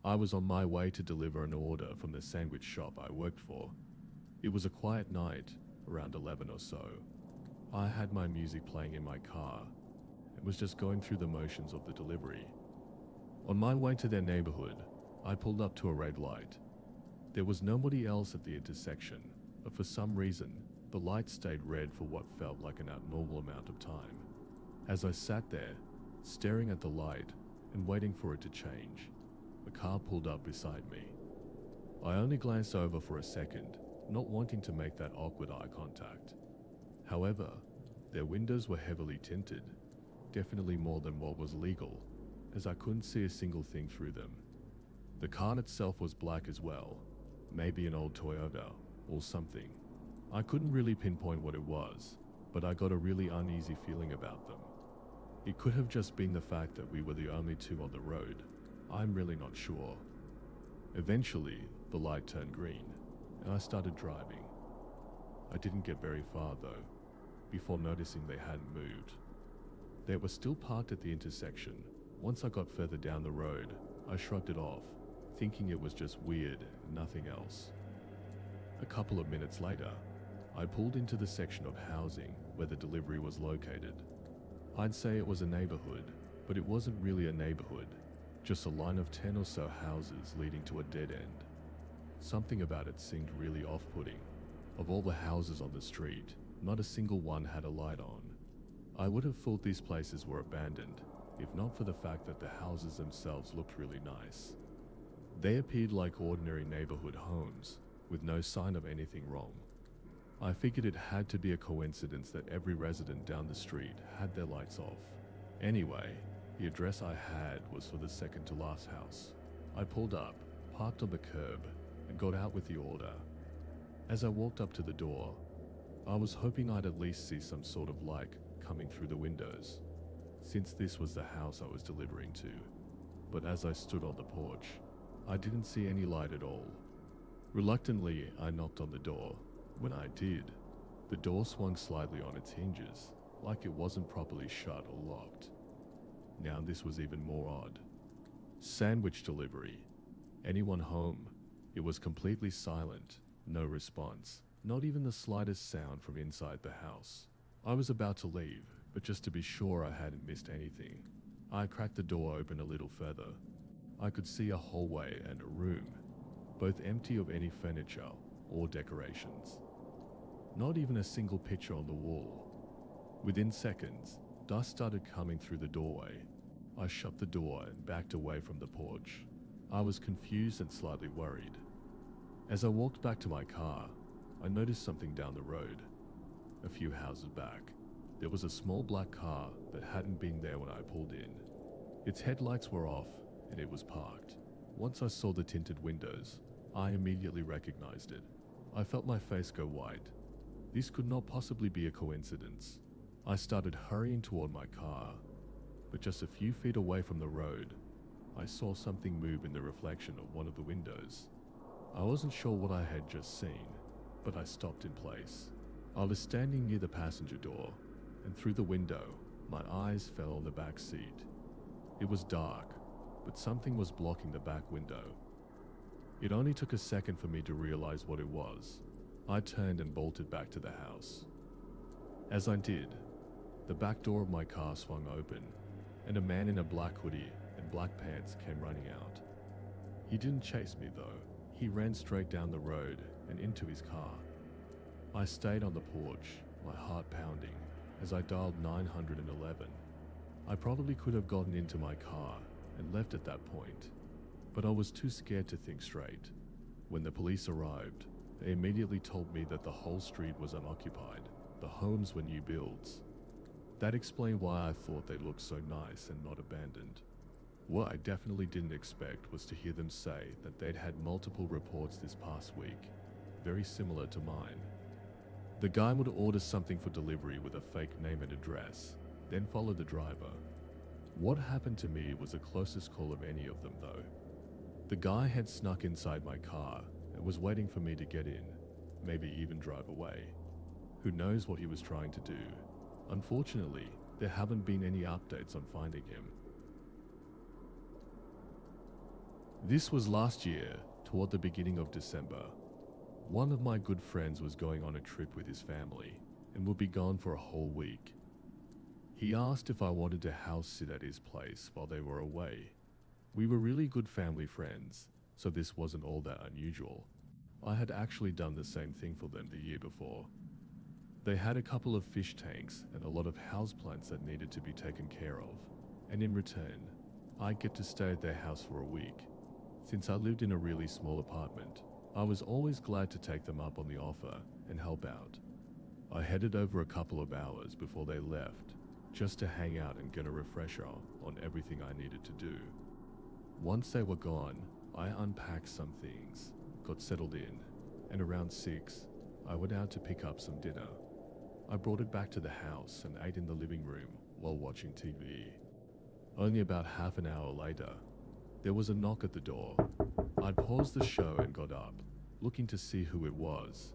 I was on my way to deliver an order from the sandwich shop I worked for. It was a quiet night, around 11 or so. I had my music playing in my car and was just going through the motions of the delivery. On my way to their neighborhood, I pulled up to a red light. There was nobody else at the intersection, but for some reason, the light stayed red for what felt like an abnormal amount of time. As I sat there, staring at the light and waiting for it to change, a car pulled up beside me. I only glanced over for a second, not wanting to make that awkward eye contact. However, their windows were heavily tinted, definitely more than what was legal, as I couldn't see a single thing through them. The car itself was black as well, maybe an old Toyota or something. I couldn't really pinpoint what it was, but I got a really uneasy feeling about them. It could have just been the fact that we were the only two on the road. I'm really not sure. Eventually, the light turned green, and I started driving. I didn't get very far though, before noticing they hadn't moved. They were still parked at the intersection. Once I got further down the road, I shrugged it off, thinking it was just weird and nothing else. A couple of minutes later, I pulled into the section of housing where the delivery was located. I'd say it was a neighborhood, but it wasn't really a neighborhood, just a line of 10 or so houses leading to a dead end. Something about it seemed really off-putting. Of all the houses on the street, not a single one had a light on. I would have thought these places were abandoned, if not for the fact that the houses themselves looked really nice. They appeared like ordinary neighborhood homes, with no sign of anything wrong. I figured it had to be a coincidence that every resident down the street had their lights off. Anyway, the address I had was for the second to last house. I pulled up, parked on the curb, and got out with the order. As I walked up to the door, I was hoping I'd at least see some sort of light coming through the windows, since this was the house I was delivering to. But as I stood on the porch, I didn't see any light at all. Reluctantly, I knocked on the door. When I did, the door swung slightly on its hinges, like it wasn't properly shut or locked. Now this was even more odd. Sandwich delivery. Anyone home? It was completely silent, no response, not even the slightest sound from inside the house. I was about to leave, but just to be sure I hadn't missed anything, I cracked the door open a little further. I could see a hallway and a room, both empty of any furniture or decorations. Not even a single picture on the wall. Within seconds, dust started coming through the doorway. I shut the door and backed away from the porch. I was confused and slightly worried. As I walked back to my car, I noticed something down the road. A few houses back, there was a small black car that hadn't been there when I pulled in. Its headlights were off and it was parked. Once I saw the tinted windows, I immediately recognized it. I felt my face go white. This could not possibly be a coincidence. I started hurrying toward my car, but just a few feet away from the road, I saw something move in the reflection of one of the windows. I wasn't sure what I had just seen, but I stopped in place. I was standing near the passenger door, and through the window, my eyes fell on the back seat. It was dark, but something was blocking the back window. It only took a second for me to realize what it was. I turned and bolted back to the house. As I did, the back door of my car swung open, and a man in a black hoodie and black pants came running out. He didn't chase me though. He ran straight down the road and into his car. I stayed on the porch, my heart pounding, as I dialed 911. I probably could have gotten into my car and left at that point, but I was too scared to think straight. When the police arrived, they immediately told me that the whole street was unoccupied. The homes were new builds. That explained why I thought they looked so nice and not abandoned. What I definitely didn't expect was to hear them say that they'd had multiple reports this past week, very similar to mine. The guy would order something for delivery with a fake name and address, then follow the driver. What happened to me was the closest call of any of them though. The guy had snuck inside my car and was waiting for me to get in, maybe even drive away. Who knows what he was trying to do? Unfortunately, there haven't been any updates on finding him. This was last year, toward the beginning of December. One of my good friends was going on a trip with his family and would be gone for a whole week. He asked if I wanted to house sit at his place while they were away. We were really good family friends, so this wasn't all that unusual. I had actually done the same thing for them the year before. They had a couple of fish tanks and a lot of houseplants that needed to be taken care of, and in return, I'd get to stay at their house for a week. Since I lived in a really small apartment, I was always glad to take them up on the offer and help out. I headed over a couple of hours before they left, just to hang out and get a refresher on everything I needed to do. Once they were gone, I unpacked some things, got settled in, and around 6, I went out to pick up some dinner. I brought it back to the house and ate in the living room while watching TV. Only about half an hour later, there was a knock at the door. I'd paused the show and got up, looking to see who it was.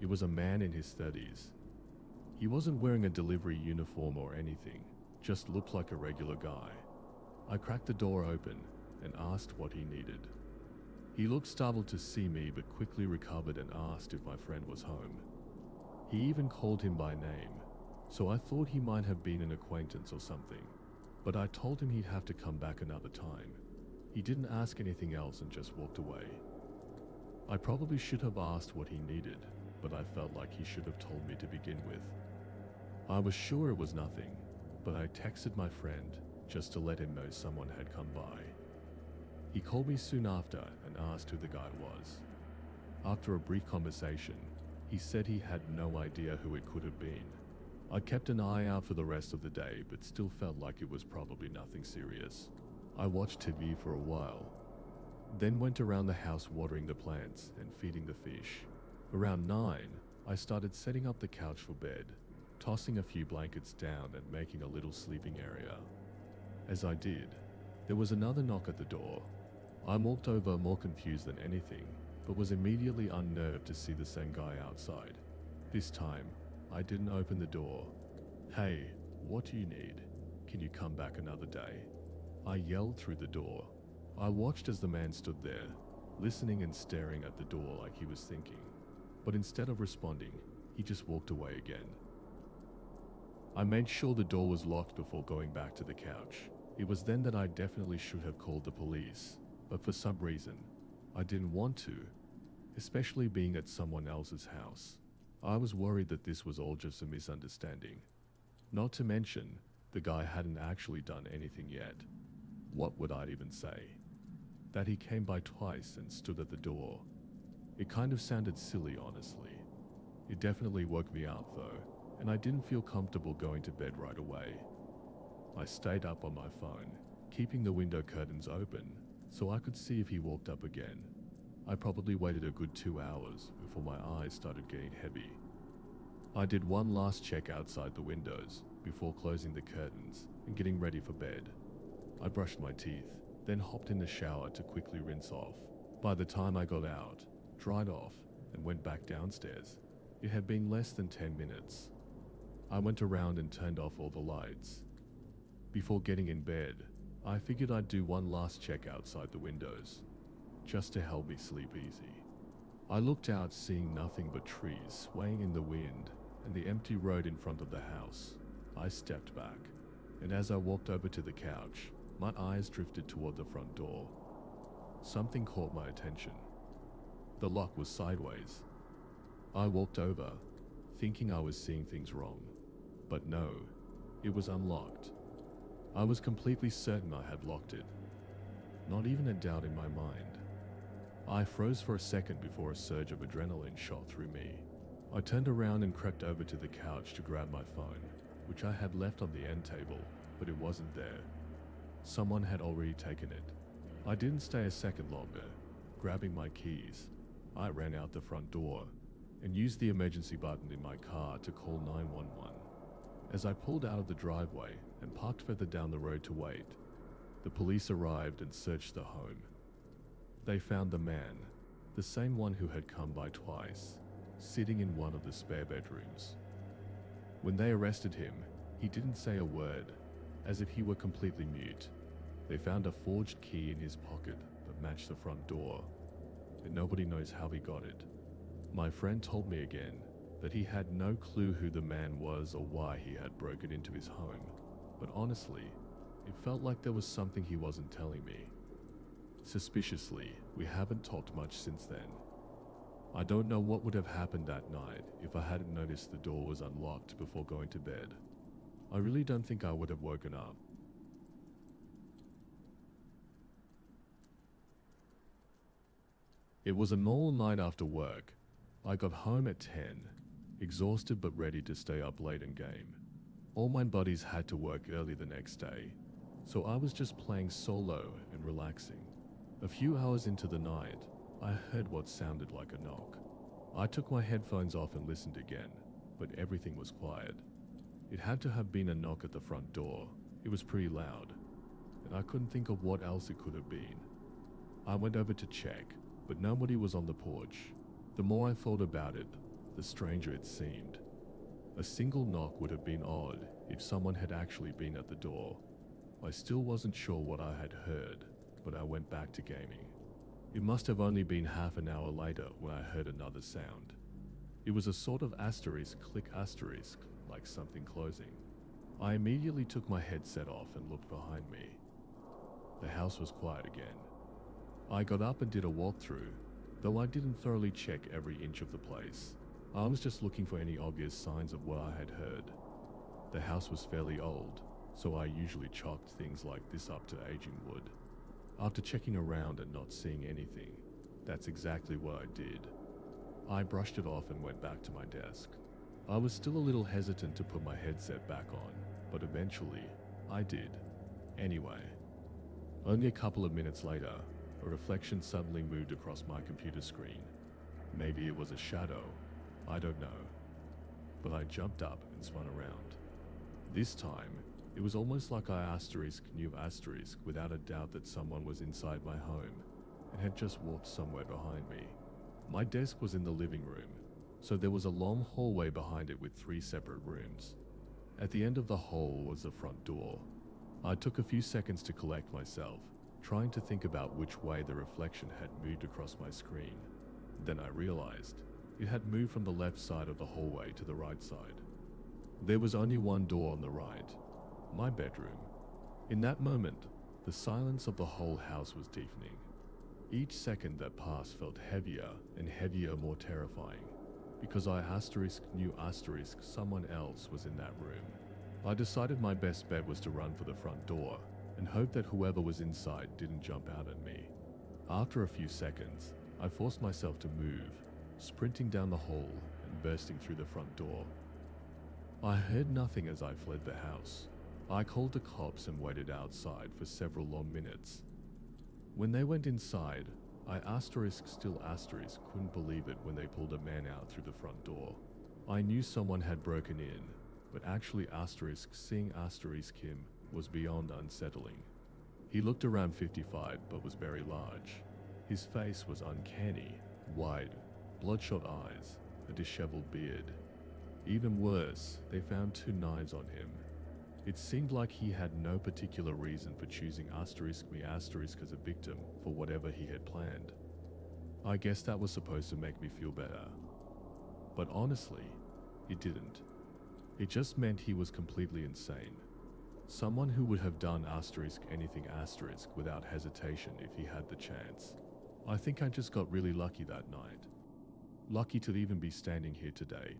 It was a man in his 30s. He wasn't wearing a delivery uniform or anything, just looked like a regular guy. I cracked the door open and asked what he needed. He looked startled to see me but quickly recovered and asked if my friend was home. He even called him by name, so I thought he might have been an acquaintance or something, but I told him he'd have to come back another time. He didn't ask anything else and just walked away. I probably should have asked what he needed, but I felt like he should have told me to begin with. I was sure it was nothing, but I texted my friend just to let him know someone had come by. He called me soon after and asked who the guy was. After a brief conversation, he said he had no idea who it could have been. I kept an eye out for the rest of the day, but still felt like it was probably nothing serious. I watched TV for a while, then went around the house watering the plants and feeding the fish. Around 9, I started setting up the couch for bed, tossing a few blankets down and making a little sleeping area. As I did, there was another knock at the door. I walked over more confused than anything, but was immediately unnerved to see the same guy outside. This time, I didn't open the door. "Hey, what do you need? Can you come back another day?" I yelled through the door. I watched as the man stood there, listening and staring at the door like he was thinking, but instead of responding, he just walked away again. I made sure the door was locked before going back to the couch. It was then that I definitely should have called the police, but for some reason, I didn't want to, especially being at someone else's house. I was worried that this was all just a misunderstanding. Not to mention, the guy hadn't actually done anything yet. What would I even say? That he came by twice and stood at the door. It kind of sounded silly, honestly. It definitely woke me up though, and I didn't feel comfortable going to bed right away. I stayed up on my phone, keeping the window curtains open so I could see if he walked up again. I probably waited a good 2 hours before my eyes started getting heavy. I did one last check outside the windows before closing the curtains and getting ready for bed. I brushed my teeth, then hopped in the shower to quickly rinse off. By the time I got out, dried off, and went back downstairs, it had been less than 10 minutes. I went around and turned off all the lights. Before getting in bed, I figured I'd do one last check outside the windows, just to help me sleep easy. I looked out, seeing nothing but trees swaying in the wind and the empty road in front of the house. I stepped back, and as I walked over to the couch, my eyes drifted toward the front door. Something caught my attention. The lock was sideways. I walked over, thinking I was seeing things wrong, but no, it was unlocked. I was completely certain I had locked it. Not even a doubt in my mind. I froze for a second before a surge of adrenaline shot through me. I turned around and crept over to the couch to grab my phone, which I had left on the end table, but it wasn't there. Someone had already taken it. I didn't stay a second longer. Grabbing my keys, I ran out the front door and used the emergency button in my car to call 911. As I pulled out of the driveway and parked further down the road to wait, the police arrived and searched the home. They found the man, the same one who had come by twice, sitting in one of the spare bedrooms. When they arrested him, he didn't say a word, as if he were completely mute. They found a forged key in his pocket, but that matched the front door, and nobody knows how he got it. My friend told me again that he had no clue who the man was or why he had broken into his home, but honestly, it felt like there was something he wasn't telling me. Suspiciously, we haven't talked much since then. I don't know what would have happened that night if I hadn't noticed the door was unlocked before going to bed. I really don't think I would have woken up. It was a normal night after work. I got home at 10, exhausted but ready to stay up late and game. All my buddies had to work early the next day, so I was just playing solo and relaxing. A few hours into the night, I heard what sounded like a knock. I took my headphones off and listened again, but everything was quiet. It had to have been a knock at the front door. It was pretty loud, and I couldn't think of what else it could have been. I went over to check, but nobody was on the porch. The more I thought about it, the stranger it seemed. A single knock would have been odd if someone had actually been at the door. I still wasn't sure what I had heard, but I went back to gaming. It must have only been half an hour later when I heard another sound. It was a sort of asterisk click asterisk, like something closing. I immediately took my headset off and looked behind me. The house was quiet again. I got up and did a walkthrough, though I didn't thoroughly check every inch of the place. I was just looking for any obvious signs of what I had heard. The house was fairly old, so I usually chalked things like this up to aging wood. After checking around and not seeing anything, that's exactly what I did. I brushed it off and went back to my desk. I was still a little hesitant to put my headset back on, but eventually, I did. Anyway, only a couple of minutes later, a reflection suddenly moved across my computer screen. Maybe it was a shadow, I don't know. But I jumped up and spun around. This time, it was almost like I knew without a doubt that someone was inside my home and had just walked somewhere behind me. My desk was in the living room, so there was a long hallway behind it with 3 separate rooms. At the end of the hall was the front door. I took a few seconds to collect myself, trying to think about which way the reflection had moved across my screen. Then I realized it had moved from the left side of the hallway to the right side. There was only one door on the right, my bedroom. In that moment, the silence of the whole house was deepening. Each second that passed felt heavier and heavier, more terrifying, because I knew someone else was in that room. I decided my best bet was to run for the front door and hope that whoever was inside didn't jump out at me. After a few seconds, I forced myself to move, sprinting down the hall and bursting through the front door. I heard nothing as I fled the house. I called the cops and waited outside for several long minutes. When they went inside, I couldn't believe it when they pulled a man out through the front door. I knew someone had broken in, but actually seeing him was beyond unsettling. He looked around 55 but was very large. His face was uncanny, wide, bloodshot eyes, a disheveled beard. Even worse, they found 2 knives on him. It seemed like he had no particular reason for choosing me as a victim for whatever he had planned. I guess that was supposed to make me feel better. But honestly, it didn't. It just meant he was completely insane. Someone who would have done anything without hesitation if he had the chance. I think I just got really lucky that night. Lucky to even be standing here today.